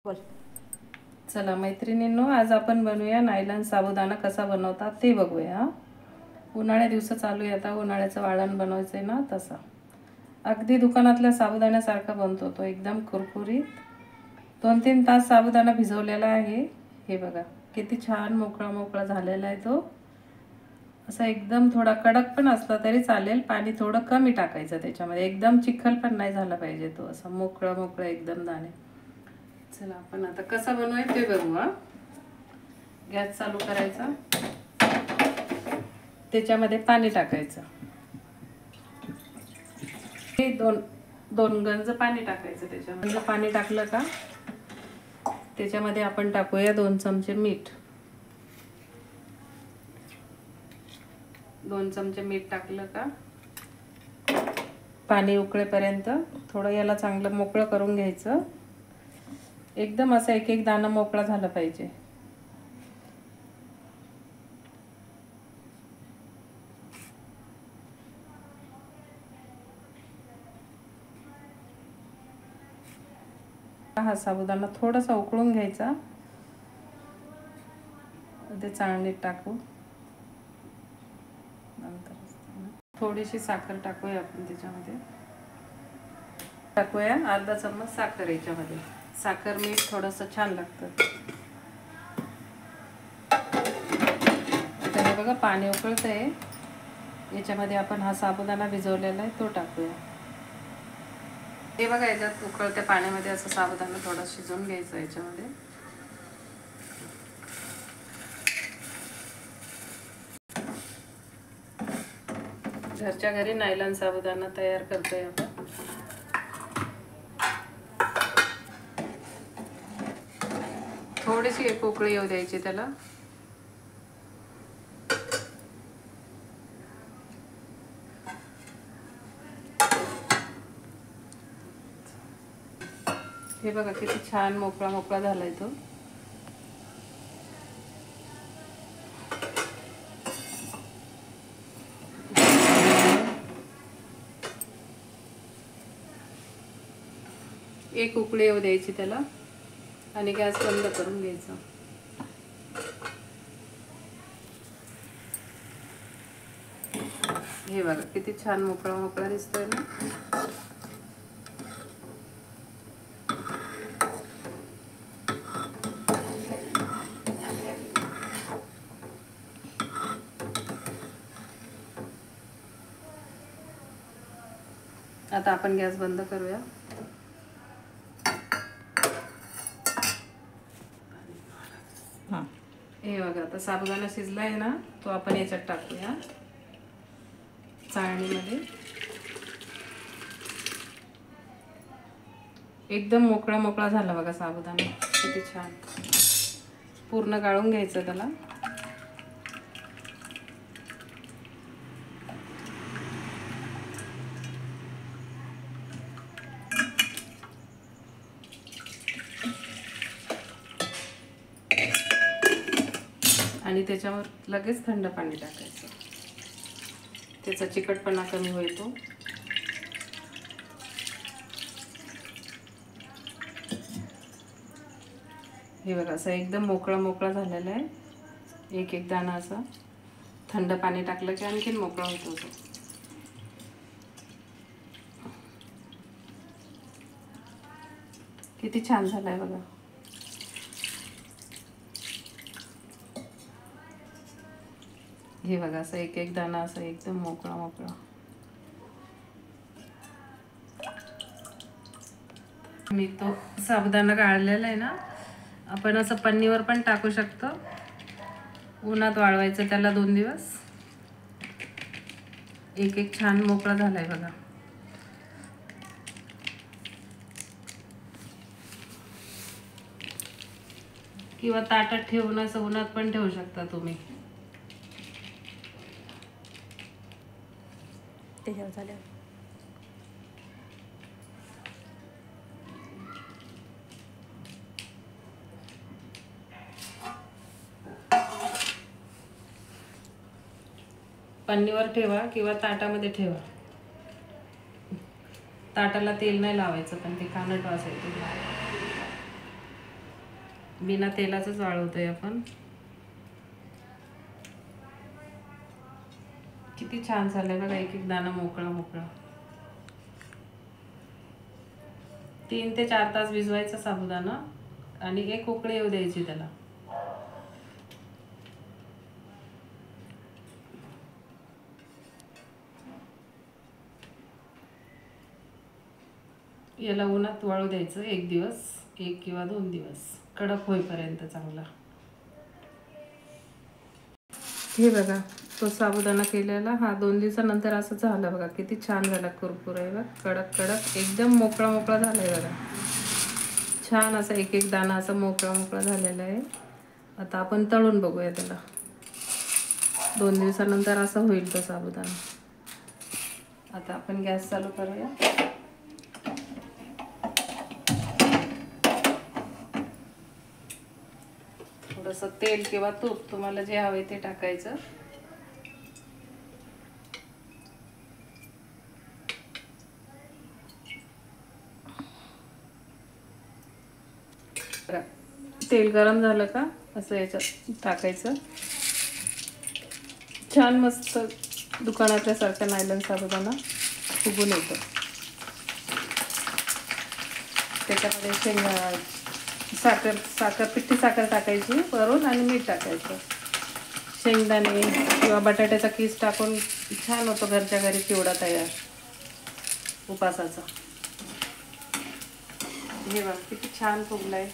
चला मैत्रिणींनो, आज आपण बनवूया नायलॉन साबुदाणा. कसा बनवतात ते बघूया. उन्हाळ्या दिवस चालू आहे, आता उन्हाळ्याचं वाळण बनवायचं आहे ना, तसा अगदी दुकानातल्या साबुदाण्यासारखा बनतो तो, एकदम कुरकुरीत. 2-3 तास साबुदाणा भिजवलेला आहे. हे बघा किती छान मोकळा मोकळा झालेला आहे तो. असा एकदम थोडा कडक पण असला तरी चालेल, पाणी थोडं कमी टाकायचं त्याच्यामध्ये. एकदम चिखल पण नाही झाला पाहिजे तो, असा मोकळा मोकळा एकदम दाणे. चला आपण आता कसं बनवायचं ते बघूया. गॅस चालू करायचा, त्याच्यामध्ये पाणी टाकायचं. हे दोन गंज पाणी टाकायचं. त्याच्यामध्ये पाणी टाकलं का त्याच्यामध्ये आपण टाकूया 2 चमचे मीठ. 2 चमचे मीठ टाकलं का पाणी उकळेपर्यंत थोडं याला चांगलं मोकळं करून घ्यायचं. एकदम असं एक एक दाणा मोकळा झाला पाहिजे. हा साबुदाणा थोडासा उकळून घ्यायचा. ते चाळणीत टाकू. नंतर थोडीशी साखर टाकूया आपण त्याच्यामध्ये. टाकूया अर्धा चम्मच साखर याच्यामध्ये. साखर मीठ थोडंसं छान लागतं. आता हे बघा पाणी उकळतंय, याच्यामध्ये आपण हा साबुदाणा भिजवलेला आहे तो टाकूया. हे बघा याच्यात उकळत्या पाण्यामध्ये असं साबुदाणा थोडा शिजवून घ्यायचा याच्यामध्ये. घरच्या घरी नायलॉन साबुदाणा तयार करतोय आपण. थोडीशी एक उकळी येऊ द्यायची त्याला. हे बघा किती छान मोकळा मोकळा झालाय तो. एक उकळी येऊ द्यायची त्याला आणि गॅस बंद करून घ्यायचा. हे बघा किती छान मोकळा मोकळा दिसतोय ना. आता आपण गॅस बंद करूया. हे बघा आता साबुदाणा शिजलाय ना, तो आपण याच्यात टाकूया चाळणीमध्ये. एकदम मोकळा मोकळा झाला बघा साबुदाणा, किती छान. पूर्ण गाळून घ्यायचं त्याला. आणि त्याच्यावर लगेच थंड पाणी टाकायचं, त्याचा चिकटपणा कमी होईल तो. हे बघा असं एकदम मोकळा मोकळा झालेला आहे. एक एक दाणा असा. थंड पाणी टाकलं की आणखीन मोकळा होतो तो. किती छान झालाय बघा. हे बघा असं एक एक दाणा असं एकदम मोकळा मोकळा. मी तो साबुदाणा गाळलेला आहे ना, आपण असं पन्नीवर पण टाकू शकतो. उन्हात वाळवायचं त्याला 2 दिवस. एक एक छान मोकळा झालाय बघा. किंवा ताटात ठेवून असं उन्हात पण ठेवू शकता तुम्ही. त्याच्यावर झालं. पन्नीवर ठेवा किंवा ताटामध्ये ठेवा. ताटाला तेल नाही लावायचं, पण ते कानट वास येतो. बिना तेलाचंच वाळवतोय आपण. किती छान झालंय बघा, एक एक दाणा मोकळा मोकळा. 3 ते 4 तास भिजवायचा साबुदाणा आणि एक उकळी येऊ द्यायची त्याला. याला उन्हात वाळू द्यायचं 1 दिवस, 1 किंवा 2 दिवस, कडक होईपर्यंत चांगला. हे बघा तो साबुदाणा केलेला हा 2 दिवसानंतर असं झालं बघा. किती छान झाला, कुरकुर आहे बघा, कडक कडक एकदम मोकळा मोकळा झालाय बघा. छान असा एक एक दाणा असा मोकळा मोकळा झालेला आहे. आता आपण तळून बघूया त्याला. 2 दिवसानंतर असं होईल तो साबुदाणा. आता आपण गॅस चालू करूया. थोडंसं तेल किंवा तूप तुम्हाला जे हवे ते टाकायचं. तेल गरम झालं का असं याच्यात टाकायचं. छान मस्त दुकानातल्या सारखा नायलॉन साबुदाणा फुगून येतो. त्याच्यामध्ये पिठी साखर टाकायची वरून आणि मीठ टाकायचं. शेंगदाणे किंवा बटाट्याचा कीस टाकून छान होतो घरच्या घरी चिवडा तयार उपासाचा. हे बघ किती छान फुगलाय.